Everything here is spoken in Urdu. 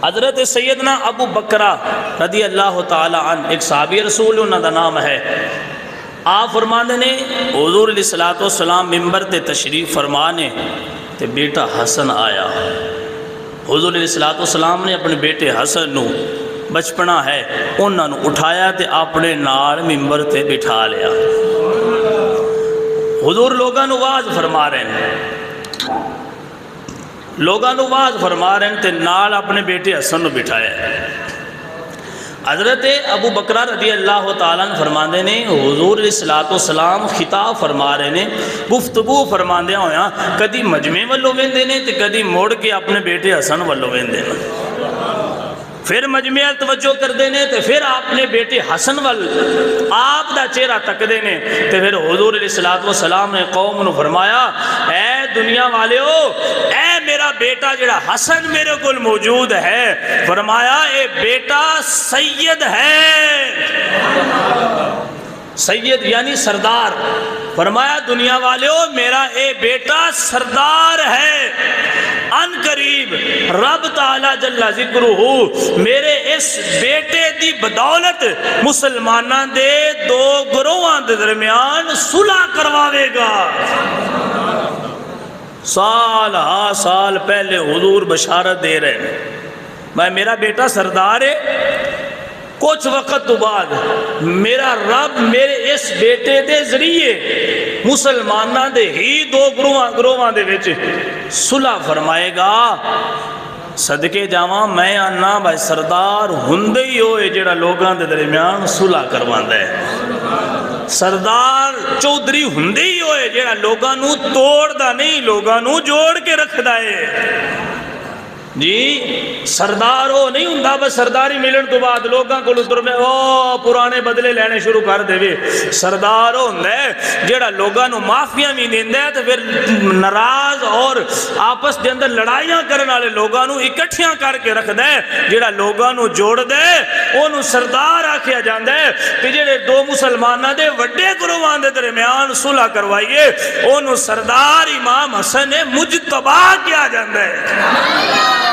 حضرت سیدنا ابو بکرہ رضی اللہ تعالی عنہ ایک صحابی رسول انہاں دا نام ہے. آپ فرماندے نے حضور علیہ الصلوۃ والسلام ممبر تے تشریف فرمانے تے بیٹا حسن آیا. حضور علیہ الصلوۃ والسلام نے اپنے بیٹے حسن نو بچپنا ہے انہاں نو اٹھایا تے اپنے نال ممبر تے بٹھا لیا. حضور لوگاں نو واز فرما رہے ہیں، لوگاں نو واز فرما رہے ہیں تے نال اپنے بیٹے حسن نو بٹھایا. حضرت ابو بکرہ رضی اللہ تعالیٰ عنہ فرماندے نے حضور علیہ الصلوۃ والسلام خطاب فرما رہے نے، گفتگو فرماندے ہویا کدی مجمع والو ویندے نے تے کدی موڑ کے اپنے بیٹے حسن والو ویندے نے، پھر مجمع توجہ کردے نے تے پھر اپنے بیٹے حسن وال آپ دا چہرہ تکدے نے تے پھر حضور علیہ الصلوۃ والسلام نے قوم نو فرمایا اے دنیا والیو، اے میرا بیٹا جڑا حسن میرے کول موجود ہے، فرمایا اے بیٹا سید ہے، سید یعنی سردار. فرمایا دنیا والیو میرا اے بیٹا سردار ہے. ان قریب رب تعالی جل ذکرہ میرے اس بیٹے دی بدولت مسلماناں دے دو گروہاں دے درمیان صلح کرواوے گا. سال ہا سال پہلے حضور بشارت دے رہے ہیں میں میرا بیٹا سردار ہے. کچھ وقت تو بعد میرا رب میرے اس بیٹے دے ذریعے مسلماناں دے ہی دو گروہاں دے وچ صلح فرمائے گا. صدقے جاواں میں آنا بھائی سردار ہندے ہی ہوئے جڑا لوگاں دے درمیان صلح کرواندا ہے. سردار چودھری ہندے ہی ہوئے جڑا لوگاں نو توڑ دا نہیں لوگاں نو جوڑ کے رکھ دائے. جی سردار ہو نہیں ہوندا بس سرداری ملن تو بعد لوگاں کو لطر میں او پرانے بدلے لینے شروع کر دے وے. سردار ہوندا ہے جڑا لوگاں نو معافیاں بھی دیندا ہے تے پھر ناراض اور آپس دے اندر لڑائیاں کرن والے لوگاں نو اکٹھیاں کر کے رکھدا ہے. جڑا لوگاں نو جوڑ دے اونوں سردار آکھیا جاندا ہے. تے جڑے دو مسلماناں دے وڈے گروہاں دے درمیان صلح کروائیے اونوں سردار امام حسن مجتبی کیا جاندا ہے.